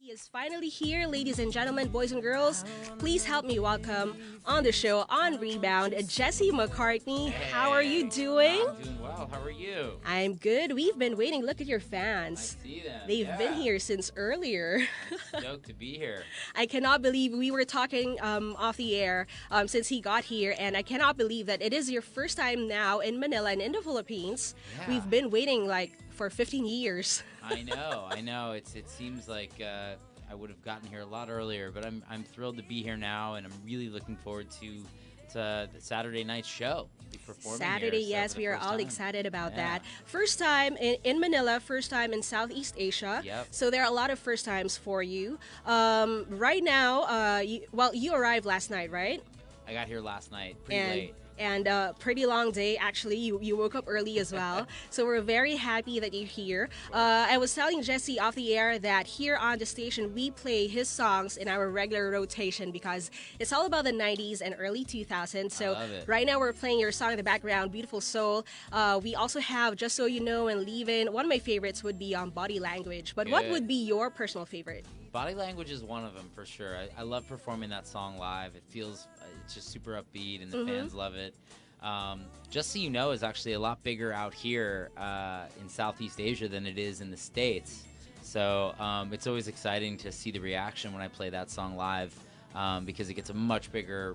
He is finally here, ladies and gentlemen, boys and girls. Please help me welcome on the show on Rebound, Jesse McCartney. How are you Hey, doing? I'm doing well. How are you? I'm good. We've been waiting. Look at your I fans. see them. They've been Yeah. here since earlier. Stoked to be here. I cannot believe we were talking off the air since he got here, and I cannot believe that it is your first time now in Manila and in the Philippines. Yeah. We've been waiting like for 15 years. I know. It seems like I would have gotten here a lot earlier, but I'm thrilled to be here now, and I'm really looking forward to the Saturday night show. Be performing Saturday, here, so yes, for the we are first all time. excited about Yeah. that. First time in Manila, first time in Southeast Asia. Yep. So there are a lot of first times for you. Right now, you arrived last night, right? I got here last night, pretty and late. and pretty long day actually. You woke up early as well, so we're very happy that you're here. I was telling Jesse off the air that here on the station we play his songs in our regular rotation because it's all about the 90s and early 2000s. So love it. right now we're playing your song in the background, Beautiful Soul. We also have Just So You Know and Leave In. One of my favorites would be Body Language, but what Good. would be your personal favorite? Body Language is one of them for sure. I love performing that song live. It feels it's just super upbeat, and the fans love it. Just So You Know is actually a lot bigger out here in Southeast Asia than it is in the States. So it's always exciting to see the reaction when I play that song live. Because it gets a much bigger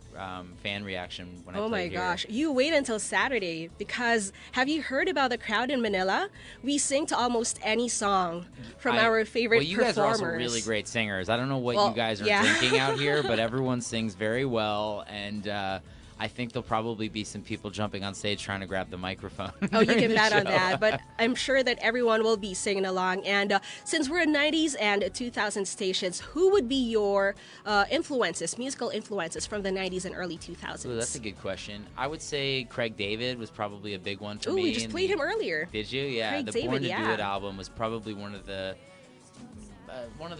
fan reaction when I play Oh my here. gosh, you wait until Saturday because have you heard about the crowd in Manila? We sing to almost any song from our favorite Well, you guys are performers. also really great singers. I don't know what Well, you guys are yeah. drinking out here, but everyone sings very well, and I think there'll probably be some people jumping on stage trying to grab the microphone. Oh, you during can the bet on show. that, but I'm sure that everyone will be singing along. And since we're 90s and 2000 stations, who would be your musical influences from the 90s and early 2000s? Ooh, that's a good question. I would say Craig David was probably a big one for Ooh, me. we just in played the- him earlier. Did you? Yeah. Craig The David, Born to yeah. Do It album was probably one of the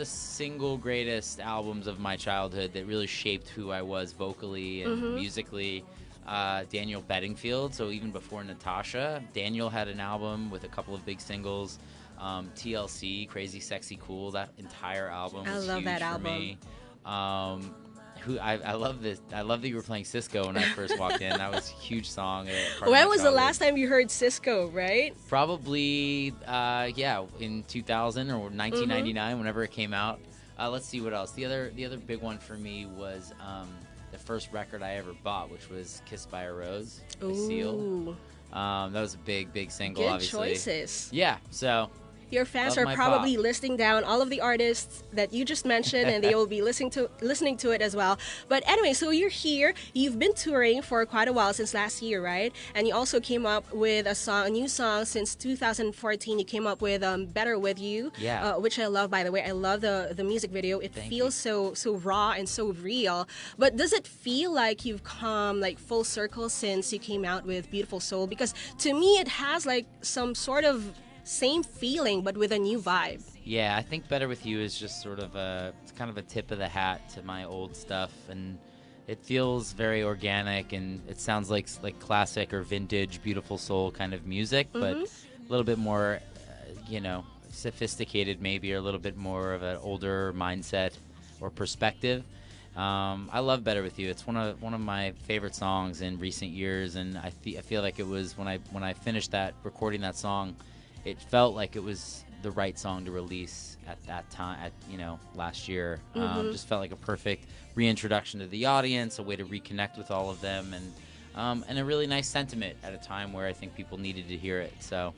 single greatest albums of my childhood that really shaped who I was vocally and musically. Daniel Bedingfield, so even before Natasha, Daniel had an album with a couple of big singles. TLC, Crazy Sexy Cool, that entire album I was love huge that for album. me. I love this. I love that you were playing Cisco when I first walked in. That was a huge song. When was the last time you heard Cisco, right? Probably, in 2000 or 1999, whenever it came out. Let's see what else. The other big one for me was the first record I ever bought, which was "Kissed by a Rose" by Seal. Ooh, That was a big single, good obviously. choices. Yeah, so Your fans Love are my probably pop. listing down all of the artists that you just mentioned, and they will be listening to it as well. But anyway, so you're here. You've been touring for quite a while since last year, right? And you also came up with a new song since 2014. You came up with "Better with You," Yeah. which I love. By the way, I love the music video. It Thank feels so raw and so real. But does it feel like you've come like full circle since you came out with "Beautiful Soul"? Because to me, it has like some sort of same feeling but with a new vibe. yeah, I think "Better with You" is just sort of it's kind of a tip of the hat to my old stuff, and it feels very organic, and it sounds like classic or vintage Beautiful Soul kind of music, but a little bit more, sophisticated maybe, or a little bit more of an older mindset or perspective. I love "Better with You." It's one of my favorite songs in recent years, and I feel like it was when I finished recording that song, it felt like it was the right song to release at that time, last year. Just felt like a perfect reintroduction to the audience, a way to reconnect with all of them, and a really nice sentiment at a time where I think people needed to hear it. So,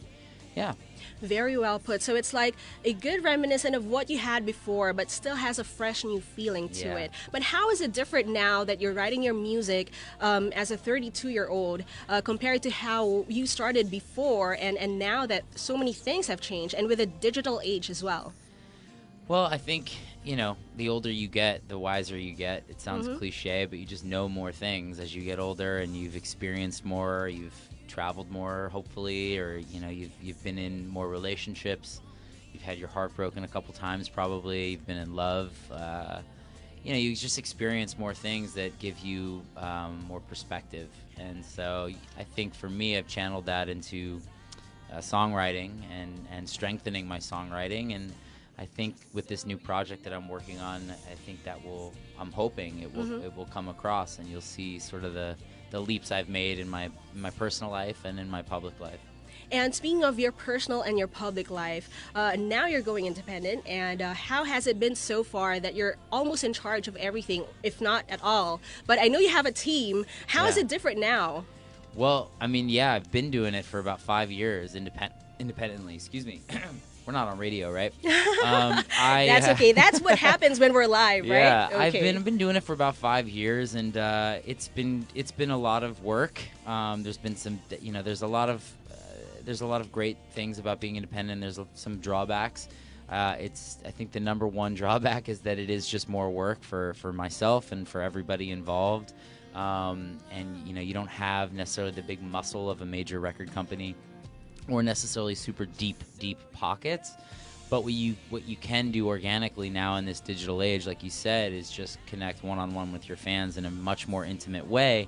yeah. Very well put. So it's like a good reminiscent of what you had before, but still has a fresh new feeling to Yeah. it. But how is it different now that you're writing your music as a 32-year-old compared to how you started before, and now that so many things have changed, and with a digital age as well? Well, I think, the older you get, the wiser you get. It sounds cliche, but you just know more things as you get older, and you've experienced more, you've traveled more, hopefully, or, you've been in more relationships. You've had your heart broken a couple times, probably. You've been in love. You just experience more things that give you more perspective. And so I think for me, I've channeled that into songwriting and strengthening my songwriting. And I think with this new project that I'm working on, I think that I'm hoping it will come across, and you'll see sort of the leaps I've made in my personal life and in my public life. And speaking of your personal and your public life, now you're going independent, and how has it been so far that you're almost in charge of everything, if not at all? But I know you have a team. How is Yeah. it different now? Well, I mean, yeah, I've been doing it for about 5 years independently. Excuse me. We're not on radio, right? That's okay. That's what happens when we're live, Yeah, right? Okay. I've been doing it for about 5 years, and it's been a lot of work. There's been some, there's a lot of great things about being independent. There's some drawbacks. I think the number one drawback is that it is just more work for myself and for everybody involved. And you don't have necessarily the big muscle of a major record company, or necessarily super deep pockets. But what you can do organically now in this digital age, like you said, is just connect one-on-one with your fans in a much more intimate way.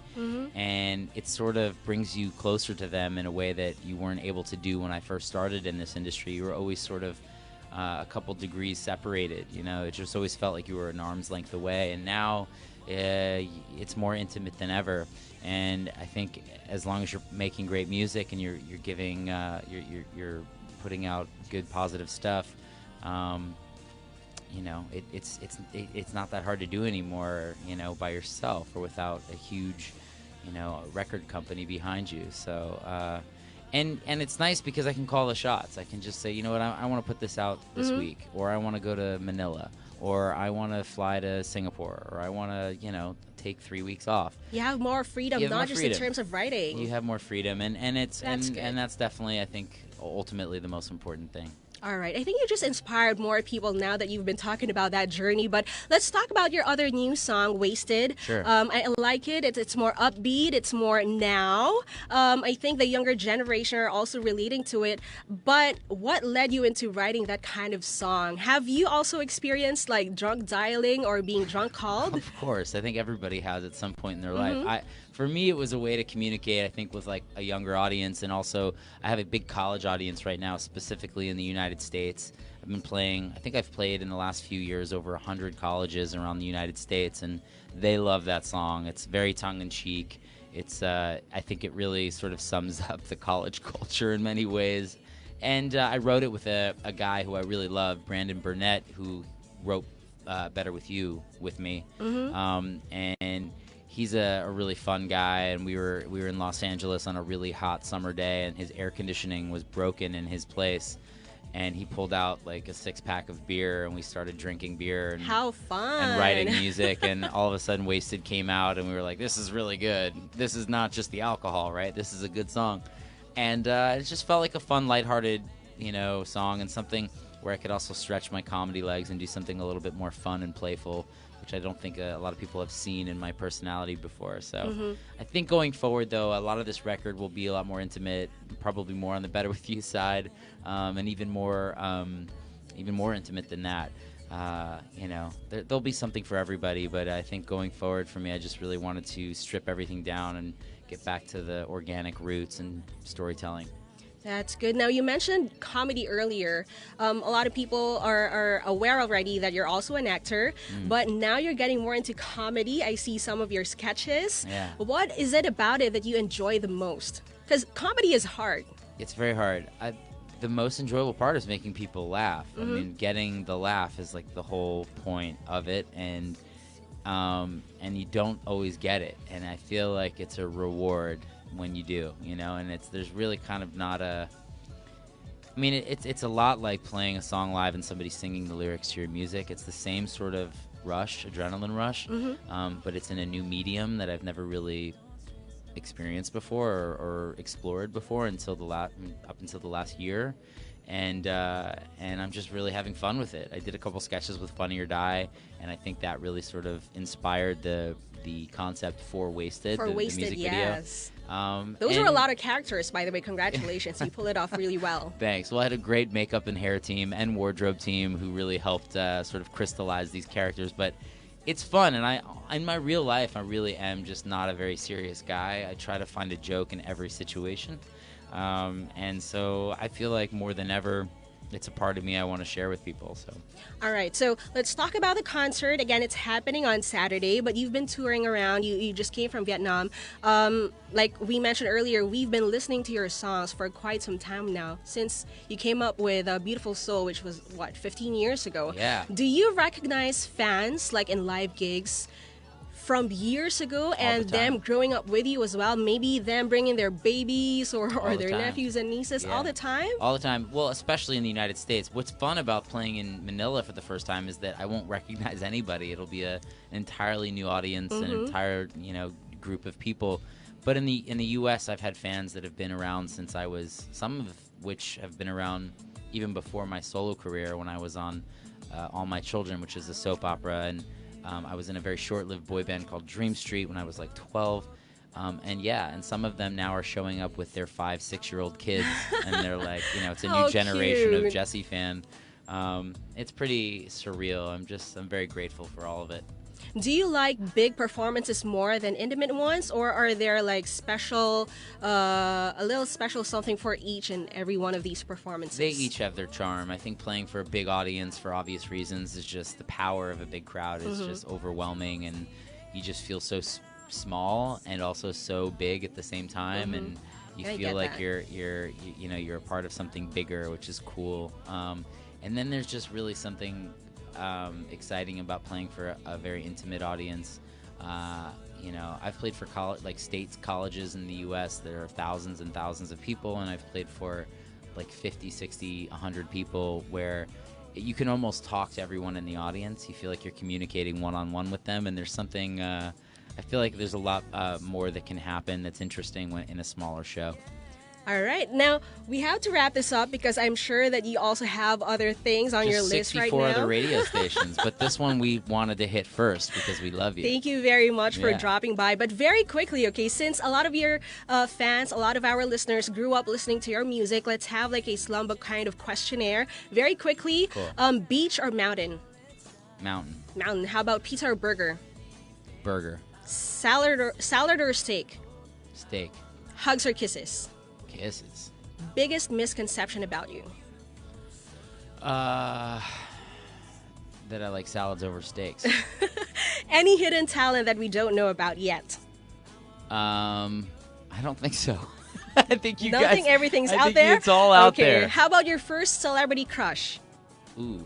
And it sort of brings you closer to them in a way that you weren't able to do when I first started in this industry. You were always sort of a couple degrees separated. It just always felt like you were an arm's length away. And now it's more intimate than ever. And I think as long as you're making great music and you're giving you're putting out good positive stuff, it's not that hard to do anymore, by yourself or without a huge record company behind you. So and it's nice because I can call the shots. I can just say, you know what, I want to put this out this week, or I want to go to Manila, or I want to fly to Singapore, or I want to take 3 weeks off. You have more freedom, not just in terms of writing. You have more freedom, and that's definitely, I think, ultimately the most important thing. All right. I think you just inspired more people now that you've been talking about that journey. But let's talk about your other new song, Wasted. Sure. I like it. It's more upbeat. It's more now. I think the younger generation are also relating to it. But what led you into writing that kind of song? Have you also experienced like drunk dialing or being drunk called? Of course. I think everybody has at some point in their life. For me, it was a way to communicate, I think, with like a younger audience, and also I have a big college audience right now, specifically in the United States. I've played in the last few years over 100 colleges around the United States, and they love that song. It's very tongue-in-cheek. I think it really sort of sums up the college culture in many ways. And I wrote it with a guy who I really love, Brandon Burnett, who wrote Better With You with me. And he's a really fun guy, and we were in Los Angeles on a really hot summer day, and his air conditioning was broken in his place, and he pulled out like a 6-pack of beer, and we started drinking beer and how fun, and writing music, and all of a sudden Wasted came out, and we were like, this is really good. This is not just the alcohol, right? This is a good song. And it just felt like a fun, lighthearted song, and something where I could also stretch my comedy legs and do something a little bit more fun and playful, which I don't think a lot of people have seen in my personality before. So I think going forward, though, a lot of this record will be a lot more intimate, probably more on the Better With You side, and even more intimate than that. There'll be something for everybody, but I think going forward for me, I just really wanted to strip everything down and get back to the organic roots and storytelling. That's good. Now, you mentioned comedy earlier. A lot of people are aware already that you're also an actor, but now you're getting more into comedy. I see some of your sketches. Yeah. What is it about it that you enjoy the most? Because comedy is hard. It's very hard. The most enjoyable part is making people laugh. I mean, getting the laugh is like the whole point of it, and you don't always get it. And I feel like it's a reward when you do, and there's really kind of not it's a lot like playing a song live and somebody singing the lyrics to your music. It's the same sort of adrenaline rush, but it's in a new medium that I've never really experienced before or explored before up until the last year, and I'm just really having fun with it. I did a couple sketches with Funny or Die, and I think that really sort of inspired the concept for Wasted, the music yes. video. Those are a lot of characters, by the way. Congratulations. You pull it off really well. Thanks. Well, I had a great makeup and hair team and wardrobe team who really helped sort of crystallize these characters. But it's fun, and in my real life, I really am just not a very serious guy. I try to find a joke in every situation. And so I feel like more than ever, it's a part of me I want to share with people. So. All right, so let's talk about the concert. Again, it's happening on Saturday, but you've been touring around. You just came from Vietnam. Like we mentioned earlier, we've been listening to your songs for quite some time now, since you came up with Beautiful Soul, which was, what, 15 years ago? Yeah. Do you recognize fans, like in live gigs, from years ago and them growing up with you as well? Maybe them bringing their babies or their nephews and nieces all the time? All the time. Well, especially in the United States. What's fun about playing in Manila for the first time is that I won't recognize anybody. It'll be an entirely new audience, an entire group of people. But in the U.S., I've had fans that have been around since I was, some of which have been around even before my solo career when I was on All My Children, which is a soap opera, and I was in a very short-lived boy band called Dream Street when I was like 12. And some of them now are showing up with their 5-6-year-old kids, and they're like, it's a new generation of Jessie fan. It's pretty surreal. I'm very grateful for all of it. Do you like big performances more than intimate ones, or are there like special, a little special something for each and every one of these performances? They each have their charm. I think playing for a big audience for obvious reasons is just the power of a big crowd is just overwhelming, and you just feel so small and also so big at the same time, and you feel like you're a part of something bigger, which is cool. And then there's just really something exciting about playing for a very intimate audience. I've played for states, colleges in the U.S. There are thousands and thousands of people, and I've played for like 50, 60, 100 people where you can almost talk to everyone in the audience. You feel like you're communicating one-on-one with them, and there's something, I feel like there's a lot more that can happen that's interesting in a smaller show. All right. Now, we have to wrap this up because I'm sure that you also have other things on your list right now. 64 other radio stations, but this one we wanted to hit first because we love you. Thank you very much for dropping by. But very quickly, okay, since a lot of your fans, a lot of our listeners grew up listening to your music, let's have like a slumbook kind of questionnaire. Very quickly, cool. Beach or mountain? Mountain. Mountain. How about pizza or burger? Burger. Salad or steak? Steak. Hugs or kisses? Kisses. Biggest misconception about you? That I like salads over steaks. Any hidden talent that we don't know about yet? I don't think so. I think you Nothing, guys. everything's I out think there? It's all out there. How about your first celebrity crush? Ooh.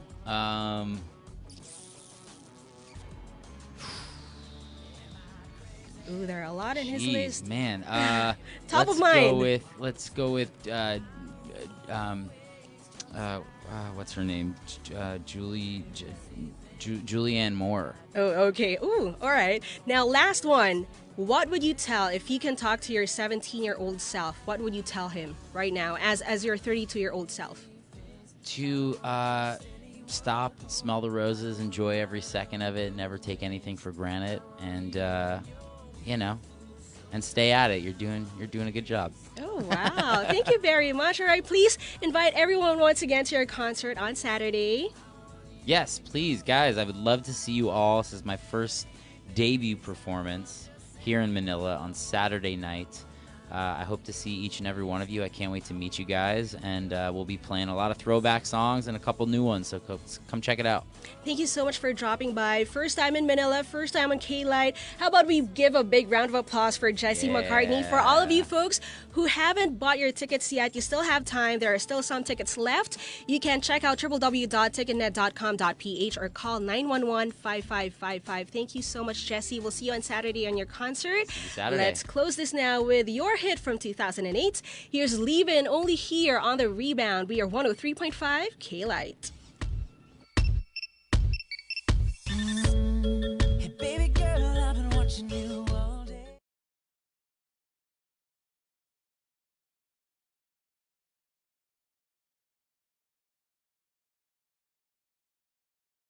Ooh, there are a lot in his list. Man. Top of mind. Let's go with what's her name? Julianne Moore. Oh, okay. Ooh, all right. Now, last one. What would you tell if you can talk to your 17-year-old self? What would you tell him right now as your 32-year-old self? To stop, smell the roses, enjoy every second of it, never take anything for granted, and and stay at it. You're doing a good job. Oh, wow. Thank you very much. All right, please invite everyone once again to your concert on Saturday. Yes, please, guys. I would love to see you all. This is my first debut performance here in Manila on Saturday night. I hope to see each and every one of you. I can't wait to meet you guys, and we'll be playing a lot of throwback songs and a couple new ones, so come check it out. Thank you so much for dropping by. First time in Manila, first time on Klite. How about we give a big round of applause for Jessie McCartney? For all of you folks who haven't bought your tickets yet, you still have time. There are still some tickets left. You can check out www.ticketnet.com.ph or call 911-5555. Thank you so much, Jessie. We'll see you on Saturday on your concert. See you Saturday. Let's close this now with your hit from 2008. Here's Leavin', only here on The Rebound. We are 103.5 Klite.